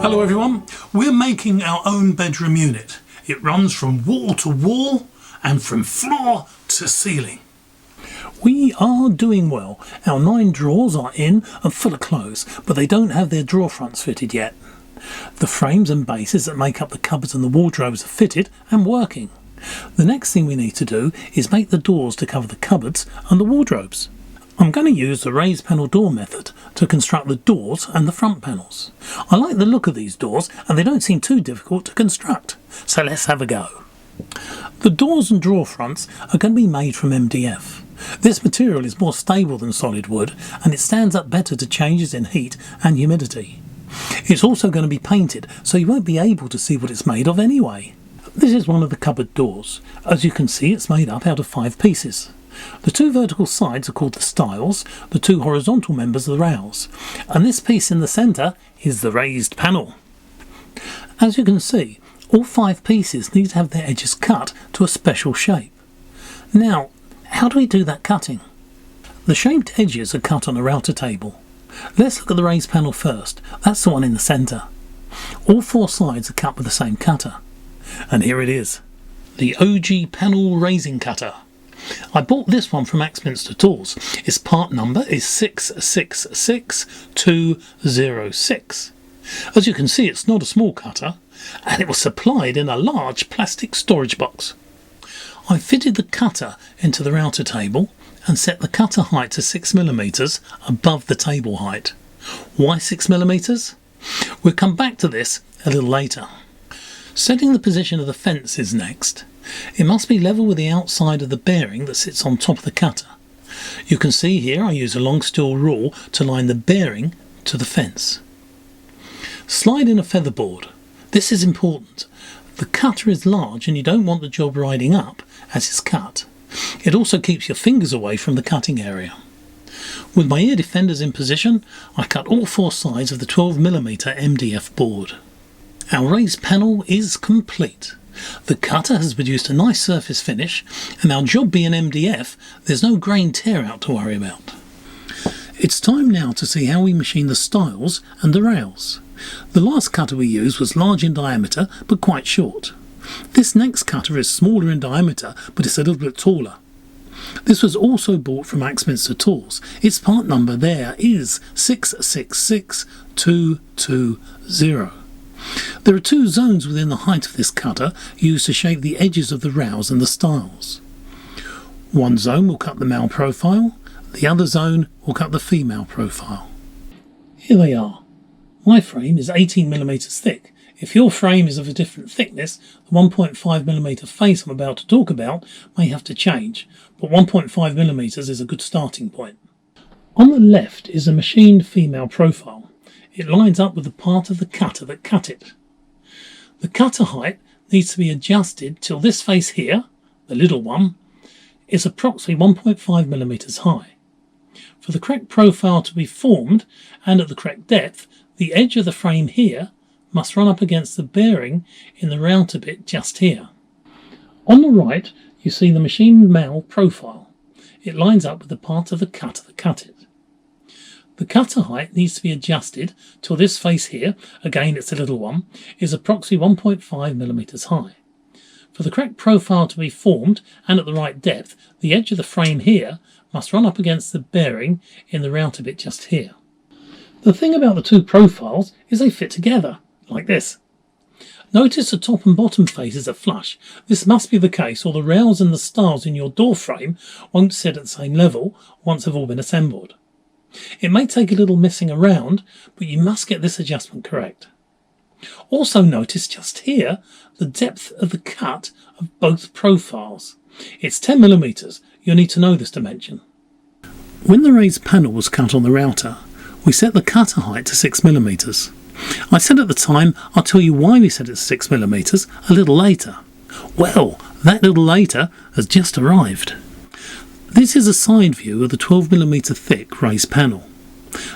Hello everyone, we're making our own bedroom unit. It runs from wall to wall and from floor to ceiling. We are doing well. Our 9 drawers are in and full of clothes, but they don't have their drawer fronts fitted yet. The frames and bases that make up the cupboards and the wardrobes are fitted and working. The next thing we need to do is make the doors to cover the cupboards and the wardrobes. I'm going to use the raised panel door method to construct the doors and the front panels. I like the look of these doors and they don't seem too difficult to construct, so let's have a go. The doors and drawer fronts are going to be made from MDF. This material is more stable than solid wood and it stands up better to changes in heat and humidity. It's also going to be painted, so you won't be able to see what it's made of anyway. This is one of the cupboard doors. As you can see, it's made up out of 5 pieces. The 2 vertical sides are called the stiles, the 2 horizontal members are the rails, and this piece in the centre is the raised panel. As you can see, all 5 pieces need to have their edges cut to a special shape. Now, how do we do that cutting? The shaped edges are cut on a router table. Let's look at the raised panel first. That's the one in the centre. All 4 sides are cut with the same cutter. And here it is, the OG panel raising cutter. I bought this one from Axminster Tools. Its part number is 666206. As you can see, it's not a small cutter, and it was supplied in a large plastic storage box. I fitted the cutter into the router table and set the cutter height to 6mm above the table height. Why 6mm? We'll come back to this a little later. Setting the position of the fence is next. It must be level with the outside of the bearing that sits on top of the cutter. You can see here I use a long steel rule to line the bearing to the fence. Slide in a featherboard. This is important. The cutter is large and you don't want the job riding up as it's cut. It also keeps your fingers away from the cutting area. With my ear defenders in position, I cut all 4 sides of the 12mm MDF board. Our raised panel is complete. The cutter has produced a nice surface finish, and our job being MDF, there's no grain tear out to worry about. It's time now to see how we machine the stiles and the rails. The last cutter we used was large in diameter but quite short. This next cutter is smaller in diameter but it's a little bit taller. This was also bought from Axminster Tools. Its part number there is 666220. There are 2 zones within the height of this cutter used to shape the edges of the rails and the stiles. One zone will cut the male profile, the other zone will cut the female profile. Here they are. My frame is 18mm thick. If your frame is of a different thickness, the 1.5mm face I'm about to talk about may have to change, but 1.5mm is a good starting point. On the left is a machined female profile. It lines up with the part of the cutter that cut it. The cutter height needs to be adjusted till this face here, the little one, is approximately 1.5mm high. For the correct profile to be formed and at the correct depth, the edge of the frame here must run up against the bearing in the router bit just here. On the right you see the machined male profile. It lines up with the part of the cutter that cut it. The cutter height needs to be adjusted till this face here, again it's a little one, is approximately 1.5mm high. For the correct profile to be formed and at the right depth, the edge of the frame here must run up against the bearing in the router bit just here. The thing about the 2 profiles is they fit together, like this. Notice the top and bottom faces are flush. This must be the case or the rails and the stiles in your door frame won't sit at the same level once they've all been assembled. It may take a little messing around, but you must get this adjustment correct. Also notice just here the depth of the cut of both profiles. It's 10mm. You'll need to know this dimension. When the raised panel was cut on the router, we set the cutter height to 6mm. I said at the time I'll tell you why we set it to 6mm a little later. Well, that little later has just arrived. This is a side view of the 12mm thick raised panel.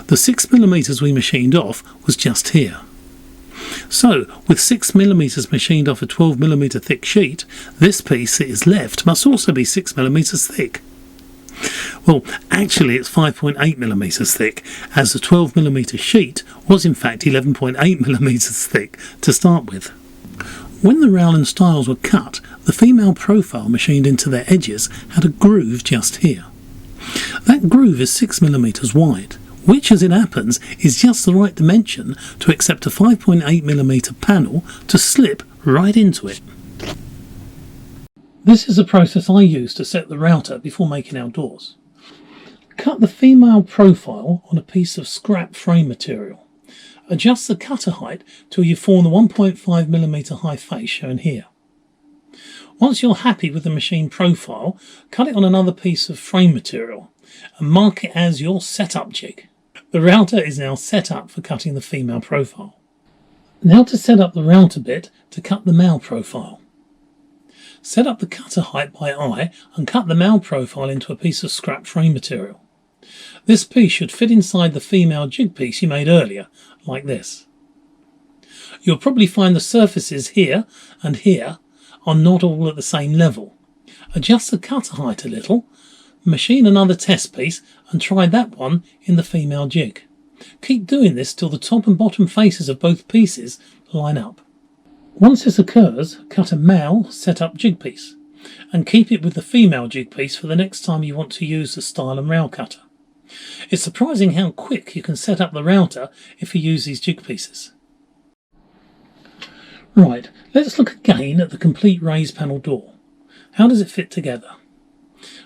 The 6mm we machined off was just here. So, with 6mm machined off a 12mm thick sheet, this piece that is left must also be 6mm thick. Well, actually it's 5.8 millimeters thick, as the 12 millimeter sheet was in fact 11.8 millimeters thick to start with. When the rail and stiles were cut, the female profile machined into their edges had a groove just here. That groove is 6 millimeters wide, which as it happens is just the right dimension to accept a 5.8 millimeter panel to slip right into it. This is the process I use to set the router before making our doors. Cut the female profile on a piece of scrap frame material. Adjust the cutter height till you form the 1.5 millimeter high face shown here. Once you're happy with the machine profile, cut it on another piece of frame material and mark it as your setup jig. The router is now set up for cutting the female profile. Now to set up the router bit to cut the male profile. Set up the cutter height by eye and cut the male profile into a piece of scrap frame material. This piece should fit inside the female jig piece you made earlier, like this. You'll probably find the surfaces here and here are not all at the same level. Adjust the cutter height a little, machine another test piece and try that one in the female jig. Keep doing this till the top and bottom faces of both pieces line up. Once this occurs, cut a male set-up jig piece and keep it with the female jig piece for the next time you want to use the stile and rail cutter. It's surprising how quick you can set up the router if you use these jig pieces. Right, let's look again at the complete raised panel door. How does it fit together?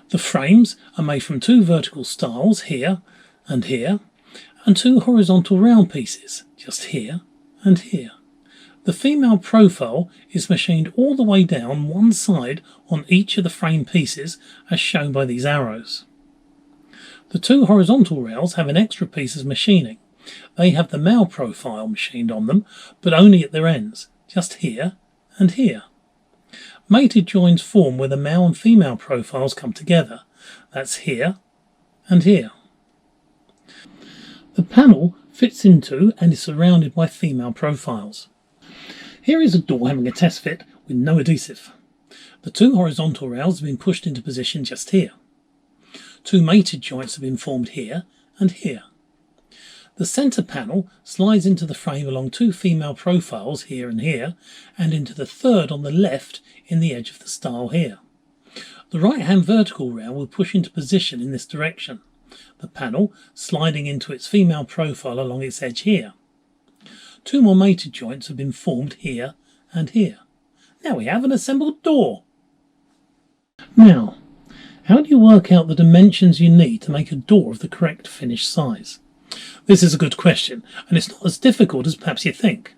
The frames are made from two vertical stiles here and two horizontal round pieces just here and here. The female profile is machined all the way down one side on each of the frame pieces as shown by these arrows. The two horizontal rails have an extra piece of machining. They have the male profile machined on them, but only at their ends, just here and here. Mated joins form where the male and female profiles come together. That's here and here. The panel fits into and is surrounded by female profiles. Here is a door having a test fit with no adhesive. The two horizontal rails have been pushed into position just here. Two mated joints have been formed here and here. The centre panel slides into the frame along two female profiles here and here, and into the third on the left in the edge of the stile here. The right hand vertical rail will push into position in this direction, the panel sliding into its female profile along its edge here. Two more mated joints have been formed here and here. Now we have an assembled door. Now, how do you work out the dimensions you need to make a door of the correct finished size? This is a good question, and it's not as difficult as perhaps you think.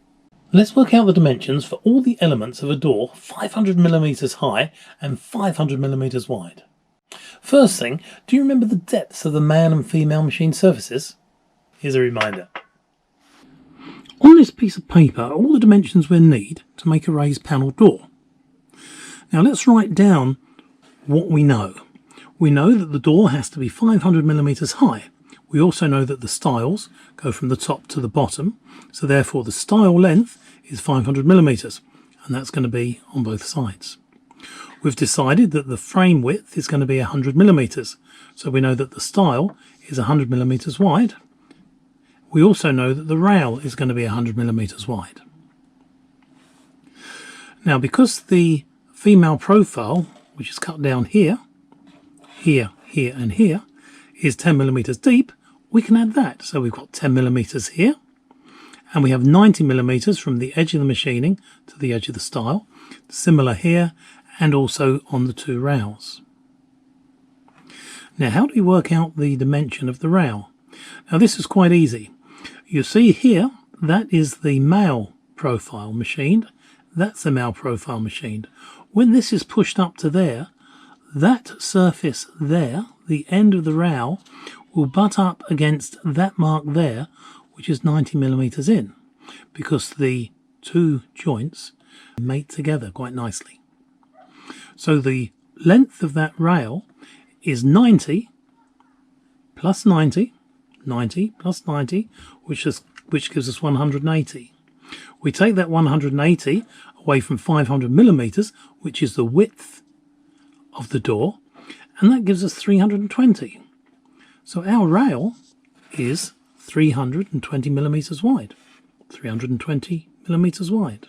Let's work out the dimensions for all the elements of a door 500 millimeters high and 500 millimeters wide. First thing, do you remember the depths of the male and female machine surfaces? Here's a reminder. On this piece of paper are all the dimensions we'll need to make a raised panel door. Now let's write down what we know. We know that the door has to be 500 millimeters high. We also know that the stiles go from the top to the bottom, so therefore the stile length is 500 millimeters, and that's going to be on both sides. We've decided that the frame width is going to be 100 millimeters, so we know that the stile is 100 millimeters wide. We also know that the rail is going to be 100 millimeters wide. Now, because the female profile, which is cut down here, here and here, is 10 millimeters deep, we can add that. So we've got 10 millimeters here, and we have 90 millimeters from the edge of the machining to the edge of the stile, similar here and also on the two rails. Now, how do we work out the dimension of the rail? Now, this is quite easy. You see here, that is the male profile machined. That's the male profile machined. When this is pushed up to there, that surface there, the end of the rail, will butt up against that mark there, which is 90 millimeters in, because the two joints mate together quite nicely. So the length of that rail is 90 plus 90, 90 plus 90, which gives us 180. We take that 180 away from 500 millimeters, which is the width of the door, and that gives us 320. So our rail is 320 millimeters wide. 320 millimeters wide.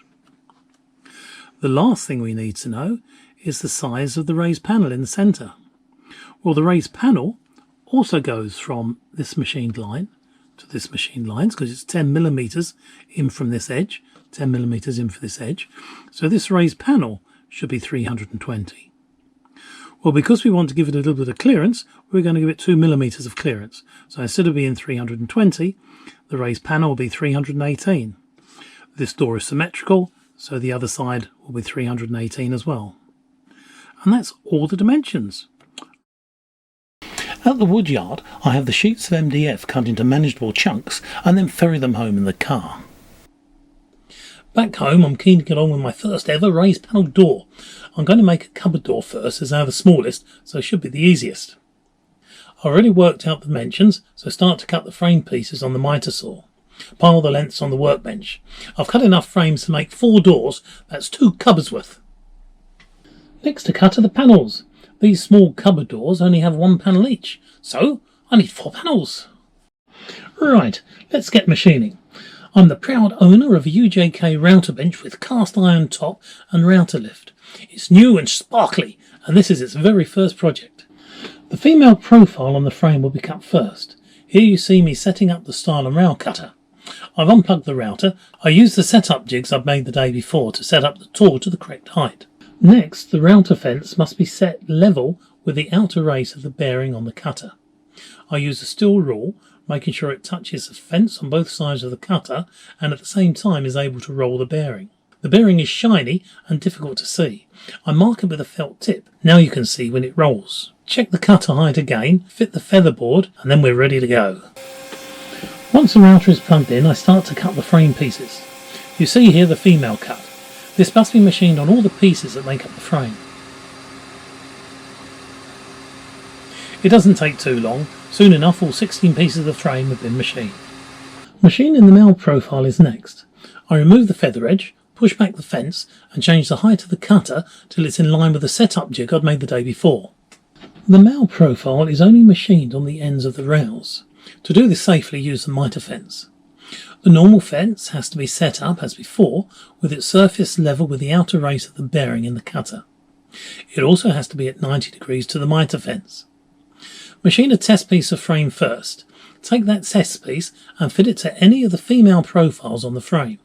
The last thing we need to know is the size of the raised panel in the center. Well, the raised panel also goes from this machined line to this machined line because it's 10 millimeters in from this edge, 10 millimeters in for this edge. So this raised panel should be 320. Well, because we want to give it a little bit of clearance, we're going to give it 2 millimeters of clearance. So instead of being 320, the raised panel will be 318. This door is symmetrical, so the other side will be 318 as well. And that's all the dimensions. At the woodyard, I have the sheets of MDF cut into manageable chunks and then ferry them home in the car. Back home, I'm keen to get on with my first ever raised panel door. I'm going to make a cupboard door first, as they're the smallest, so it should be the easiest. I've already worked out the dimensions, so start to cut the frame pieces on the miter saw. Pile the lengths on the workbench. I've cut enough frames to make 4 doors, that's 2 cupboards worth. Next to cut are the panels. These small cupboard doors only have 1 panel each, so I need 4 panels. Right, let's get machining. I'm the proud owner of a UJK router bench with cast iron top and router lift. It's new and sparkly, and this is its very first project. The female profile on the frame will be cut first. Here you see me setting up the style and rail cutter. I've unplugged the router. I used the setup jigs I've made the day before to set up the tool to the correct height. Next, the router fence must be set level with the outer race of the bearing on the cutter. I use a steel rule, making sure it touches the fence on both sides of the cutter and at the same time is able to roll the bearing. The bearing is shiny and difficult to see. I mark it with a felt tip. Now you can see when it rolls. Check the cutter height again, fit the featherboard, and then we're ready to go. Once the router is plugged in, I start to cut the frame pieces. You see here the female cut. This must be machined on all the pieces that make up the frame. It doesn't take too long. Soon enough all 16 pieces of the frame have been machined. Machining the male profile is next. I remove the feather edge, push back the fence and change the height of the cutter till it's in line with the setup jig I'd made the day before. The male profile is only machined on the ends of the rails. To do this safely, use the miter fence. The normal fence has to be set up as before with its surface level with the outer race of the bearing in the cutter. It also has to be at 90 degrees to the miter fence. Machine a test piece of frame first. Take that test piece and fit it to any of the female profiles on the frame.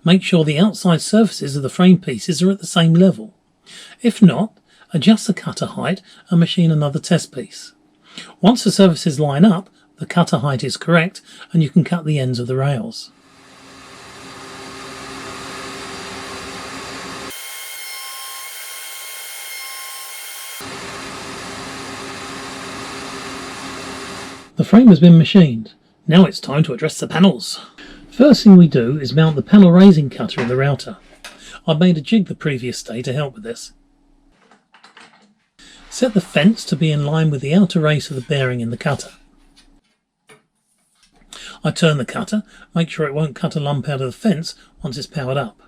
Make sure the outside surfaces of the frame pieces are at the same level. If not, adjust the cutter height and machine another test piece. Once the surfaces line up, the cutter height is correct and you can cut the ends of the rails. The frame has been machined. Now it's time to address the panels. First thing we do is mount the panel raising cutter in the router. I've made a jig the previous day to help with this. Set the fence to be in line with the outer race of the bearing in the cutter. I turn the cutter, make sure it won't cut a lump out of the fence once it's powered up.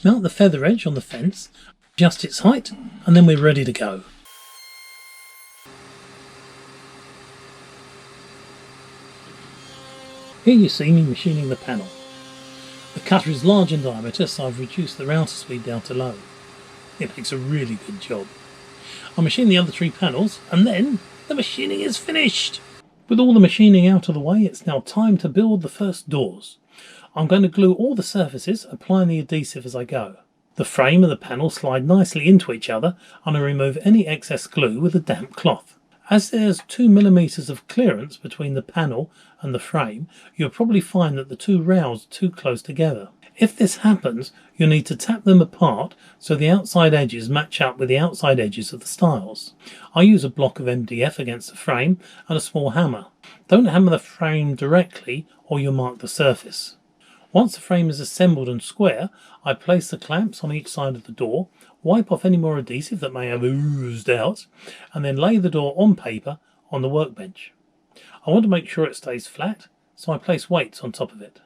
Mount the feather edge on the fence, adjust its height, and then we're ready to go. Here you see me machining the panel. The cutter is large in diameter, so I've reduced the router speed down to low. It makes a really good job. I machine the other 3 panels, and then the machining is finished. With all the machining out of the way, it's now time to build the first doors. I'm going to glue all the surfaces, applying the adhesive as I go. The frame and the panel slide nicely into each other, and I remove any excess glue with a damp cloth. As there's 2 millimeters of clearance between the panel and the frame, you'll probably find that the 2 rails are too close together. If this happens, you'll need to tap them apart so the outside edges match up with the outside edges of the stiles. I use a block of MDF against the frame and a small hammer. Don't hammer the frame directly or you'll mark the surface. Once the frame is assembled and square, I place the clamps on each side of the door, wipe off any more adhesive that may have oozed out, and then lay the door on paper on the workbench. I want to make sure it stays flat, so I place weights on top of it.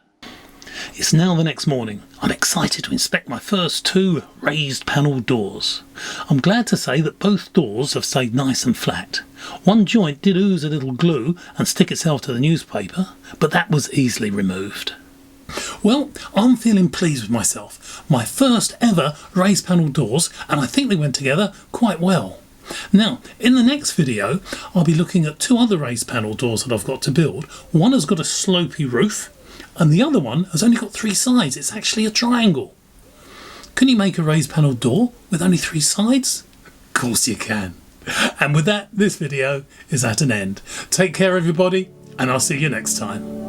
It's now the next morning. I'm excited to inspect my first two raised panel doors. I'm glad to say that both doors have stayed nice and flat. One joint did ooze a little glue and stick itself to the newspaper, but that was easily removed. Well, I'm feeling pleased with myself. My first ever raised panel doors, and I think they went together quite well. Now, in the next video, I'll be looking at two other raised panel doors that I've got to build. One has got a slopey roof, and the other one has only got three sides. It's actually a triangle. Can you make a raised panel door with only three sides? Of course you can. And with that, this video is at an end. Take care, everybody, and I'll see you next time.